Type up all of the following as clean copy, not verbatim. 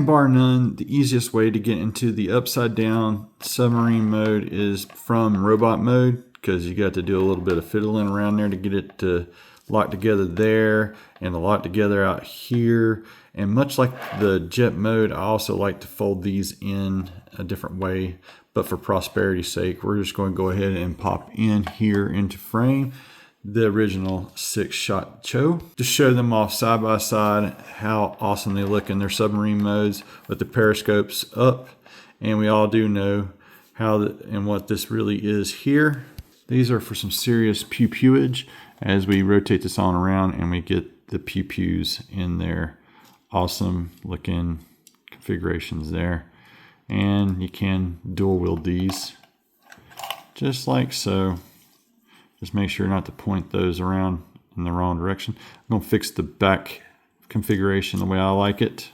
bar none, the easiest way to get into the upside down submarine mode is from robot mode, because you got to do a little bit of fiddling around there to get it to lock together there and the lock together out here. And much like the jet mode, I also like to fold these in a different way, but for prosperity's sake, we're just going to go ahead and pop in here into frame the original 6-shot Cho to show them off side by side how awesome they look in their submarine modes with the periscopes up. And we all do know how and what this really is here. These are for some serious pew-pewage as we rotate this on around and we get the pew-pews in their awesome looking configurations there. And you can dual wield these just like so. Just make sure not to point those around in the wrong direction. I'm going to fix the back configuration the way I like it.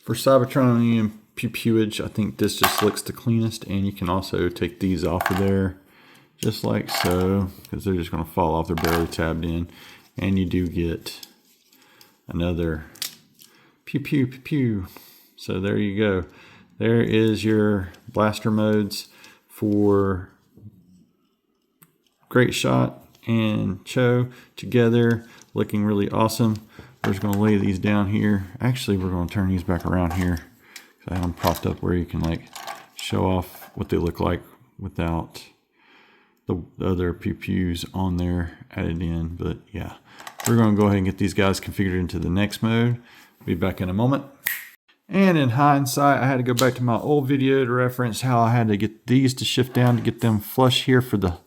For Cybertron and pew-pewage, I think this just looks the cleanest, and you can also take these off of there just like so, because they're just going to fall off. They're barely tabbed in, and you do get another pew-pew. So there you go. There is your blaster modes for Great Shot and Cho together, looking really awesome. We're just going to lay these down here. Actually, we're going to turn these back around here, because I have them propped up where you can like show off what they look like without the other pew-pews on there added in. But yeah, we're going to go ahead and get these guys configured into the next mode. Be back in a moment. And in hindsight, I had to go back to my old video to reference how I had to get these to shift down to get them flush here for the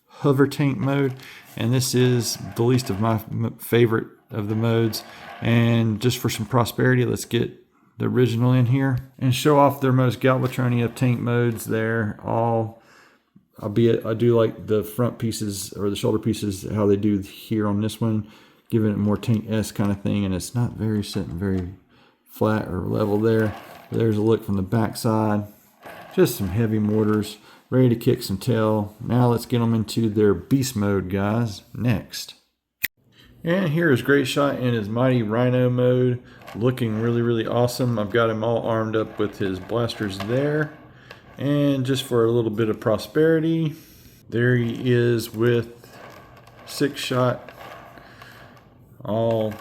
hover tank mode. And this is the least of my favorite of the modes. And just for some prosperity, let's get the original in here and show off their most Galvatron of tank modes there. Albeit I do like the front pieces or the shoulder pieces, how they do here on this one, giving it more tank-esque kind of thing. And it's not very sitting very flat or level there. There's a look from the back side. Just some heavy mortars, ready to kick some tail. Now let's get them into their beast mode, guys, next. And here is Great Shot in his Mighty Rhino mode, looking really, really awesome. I've got him all armed up with his blasters there. And just for a little bit of prosperity, there he is with 6-shot, all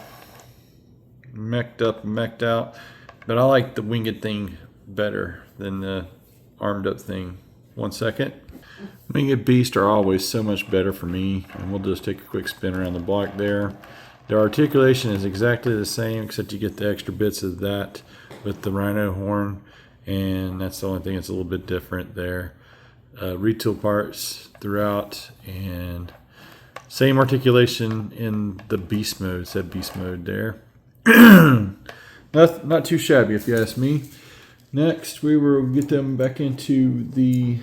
mech'd up, mech'd out. But I like the winged thing better than the armed up thing. 1 second. Winged beasts are always so much better for me, and we'll just take a quick spin around the block there. The articulation is exactly the same, except you get the extra bits of that with the rhino horn, and that's the only thing that's a little bit different there. Retool parts throughout, and same articulation in the beast mode. Said beast mode there. Not too shabby if you ask me. Next, we will get them back into the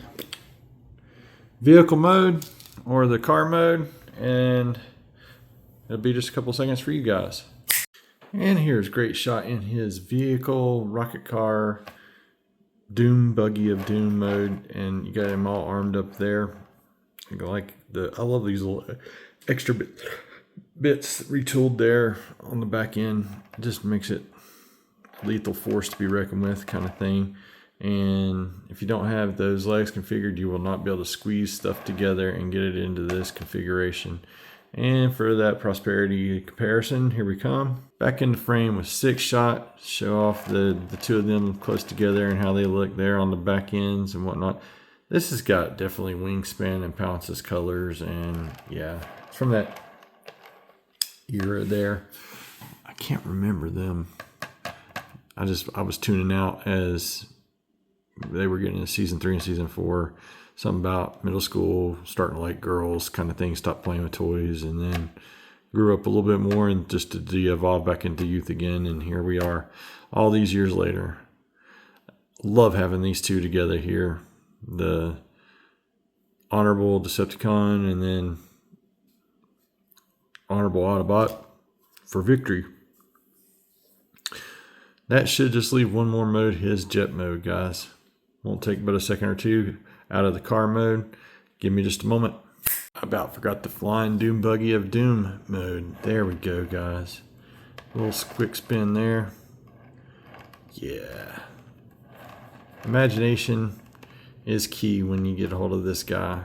vehicle mode or the car mode, and it'll be just a couple seconds for you guys. And here's Great Shot in his vehicle, rocket car, Doom buggy of Doom mode, and you got him all armed up there. I love these little extra bits retooled there on the back end. It just makes it lethal force to be reckoned with kind of thing. And if you don't have those legs configured, you will not be able to squeeze stuff together and get it into this configuration. And for that prosperity comparison, here we come. Back in the frame with 6-shot, show off the two of them close together and how they look there on the back ends and whatnot. This has got definitely wingspan and Pounce's colors, and yeah, it's from that era there. I can't remember them. I was tuning out as they were getting into season 3 and season 4. Something about middle school, starting to like girls kind of thing, stopped playing with toys, and then grew up a little bit more and just to de-evolve back into youth again. And here we are all these years later. Love having these two together here. The Honorable Decepticon and then Honorable Autobot for victory. That should just leave one more mode, his jet mode, guys. Won't take but a second or two out of the car mode. Give me just a moment. I about forgot the Flying Doom Buggy of Doom mode. There we go, guys. A little quick spin there. Yeah. Imagination is key when you get a hold of this guy.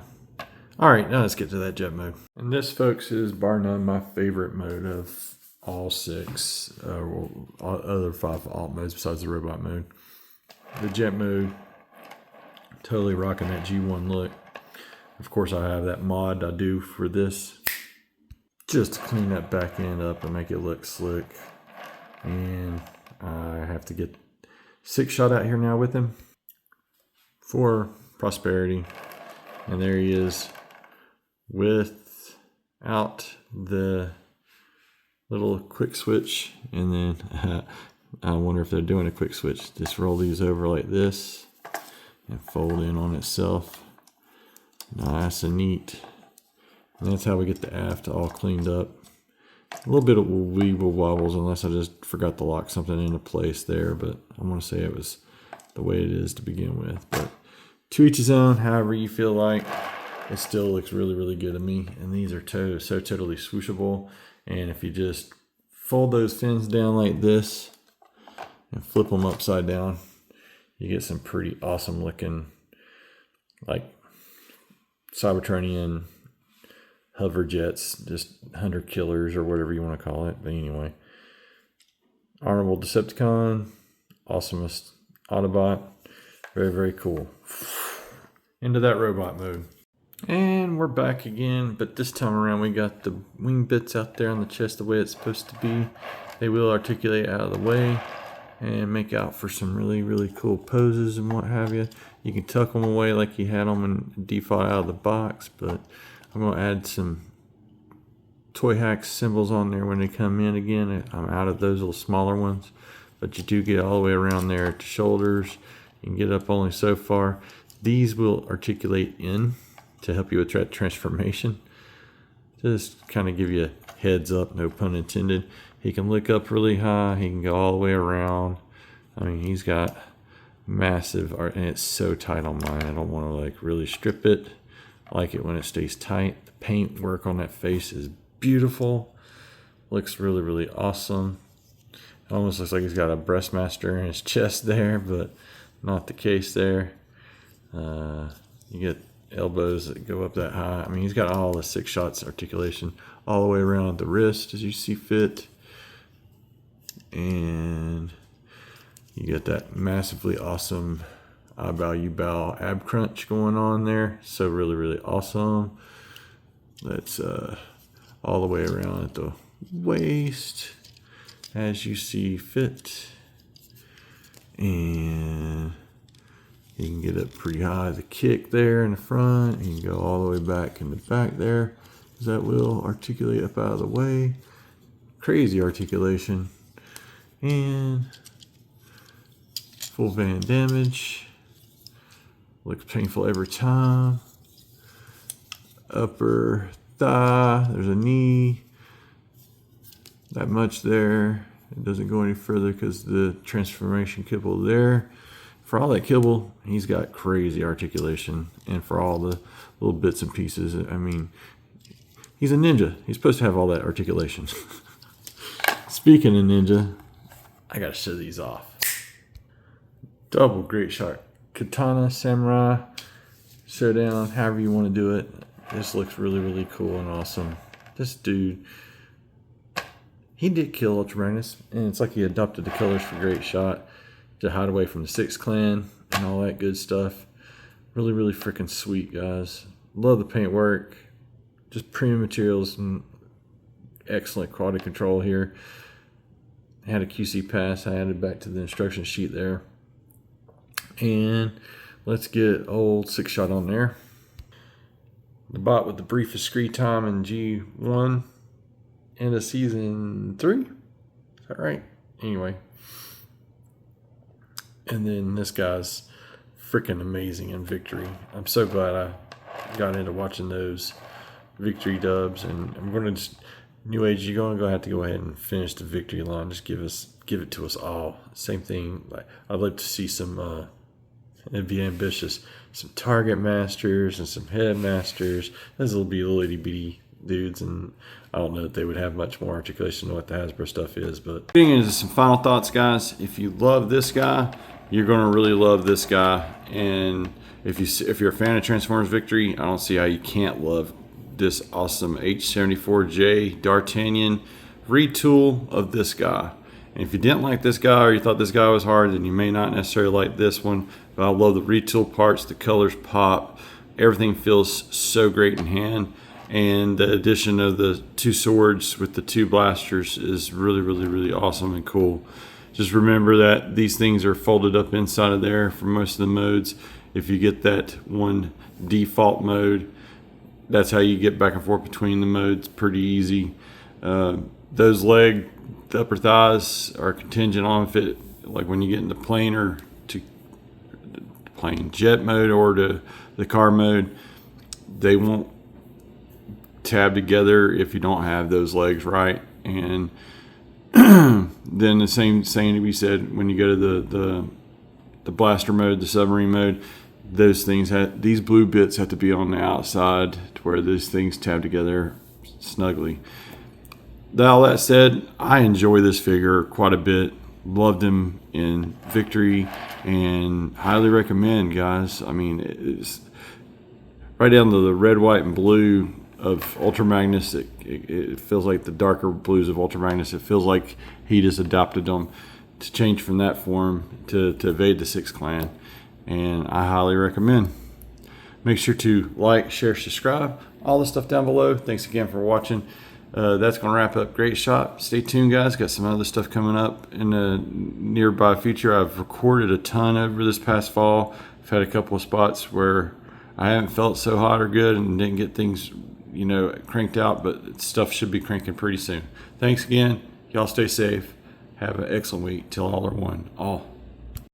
All right, now let's get to that jet mode. And this, folks, is bar none my favorite mode of all 6, all other 5 alt modes besides the robot mode. The jet mode, totally rocking that G1 look. Of course, I have that mod I do for this, just to clean that back end up and make it look slick. And I have to get 6 shot out here now with him for prosperity. And there he is without the little quick switch. And then I wonder if they're doing a quick switch. Just roll these over like this and fold in on itself. Nice and neat. And that's how we get the aft all cleaned up. A little bit of weeble wobbles, unless I just forgot to lock something into place there, but I want to say it was the way it is to begin with. But to each his own, however you feel like. It still looks really, really good to me. And these are so totally swooshable. And if you just fold those fins down like this and flip them upside down, you get some pretty awesome looking, like Cybertronian hover jets, just hunter killers or whatever you want to call it. But anyway, honorable Decepticon, awesomest Autobot, very, very cool. Into that robot mode. And we're back again, but this time around we got the wing bits out there on the chest the way it's supposed to be. They will articulate out of the way and make out for some really, really cool poses and what have you. You can tuck them away like you had them in default out of the box, but I'm going to add some Toy Hacks symbols on there when they come in again. I'm out of those little smaller ones, but you do get all the way around there at the shoulders. You can get up only so far. These will articulate in to help you with that transformation. Just kind of give you a heads up, no pun intended. He can look up really high. He can go all the way around. I mean, he's got massive art, and it's so tight on mine. I don't want to like really strip it. I like it when it stays tight. The paint work on that face is beautiful. Looks really, really awesome. It almost looks like he's got a breastmaster in his chest there, but not the case there. You get elbows that go up that high. I mean, he's got all the 6 shots articulation all the way around the wrist as you see fit. And you get that massively awesome I bow, you bow ab crunch going on there. So really, really awesome. That's all the way around at the waist as you see fit. And you can get up pretty high, the kick there in the front. You can go all the way back in the back there, because that will articulate up out of the way. Crazy articulation. And full van damage. Looks painful every time. Upper thigh, there's a knee. That much there. It doesn't go any further because the transformation kibble there. For all that kibble, he's got crazy articulation. And for all the little bits and pieces, I mean, he's a ninja. He's supposed to have all that articulation. Speaking of ninja, I gotta show these off. Double great shot. Katana, samurai, showdown, however you want to do it. This looks really, really cool and awesome. This dude, he did kill Ultra Magnus, and it's like he adopted the colors for Great Shot to hide away from the 6th Clan and all that good stuff. Really, really freaking sweet, guys. Love the paint work. Just premium materials and excellent quality control here. I had a QC pass. I added back to the instruction sheet there. And let's get old 6 shot on there. The bot with the briefest screen time in G1 and a season 3. Is that right? Anyway. And then this guy's freaking amazing in Victory. I'm so glad I got into watching those Victory dubs. And I'm going to just, Newage, you're going to have to go ahead and finish the Victory line. Just give it to us all. Same thing. Like, I'd like to see some, it'd be ambitious, some Target Masters and some Headmasters. Those will be little itty bitty dudes, and I don't know if they would have much more articulation than what the Hasbro stuff is. But getting into some final thoughts, guys. If you love this guy, you're going to really love this guy. And if you're a fan of Transformers Victory, I don't see how you can't love this awesome H-74J Dartagnan retool of this guy. And if you didn't like this guy, or you thought this guy was hard, then you may not necessarily like this one. But I love the retool parts. The colors pop. Everything feels so great in hand. And the addition of the two swords with the two blasters is really, really, really awesome and cool. Just remember that these things are folded up inside of there for most of the modes. If you get that one default mode, that's how you get back and forth between the modes pretty easy. Those the upper thighs are contingent on if it, like when you get into plane jet mode or to the car mode, they won't tab together if you don't have those legs right. And then the same to be said when you go to the blaster mode, the submarine mode, these blue bits have to be on the outside to where those things tab together snugly. All that said, I enjoy this figure quite a bit. Loved him in Victory and highly recommend, guys. I mean, it's right down to the red, white, and blue of Ultra Magnus. It feels like the darker blues of Ultra Magnus. It feels like he just adopted them to change from that form to evade the Six Clan. And I highly recommend. Make sure to like, share, subscribe, all the stuff down below. Thanks again for watching. That's going to wrap up Great Shot. Stay tuned, guys. Got some other stuff coming up in the nearby future. I've recorded a ton over this past fall. I've had a couple of spots where I haven't felt so hot or good and didn't get things, cranked out, but stuff should be cranking pretty soon. Thanks again. Y'all stay safe. Have an excellent week. Till all are one. All.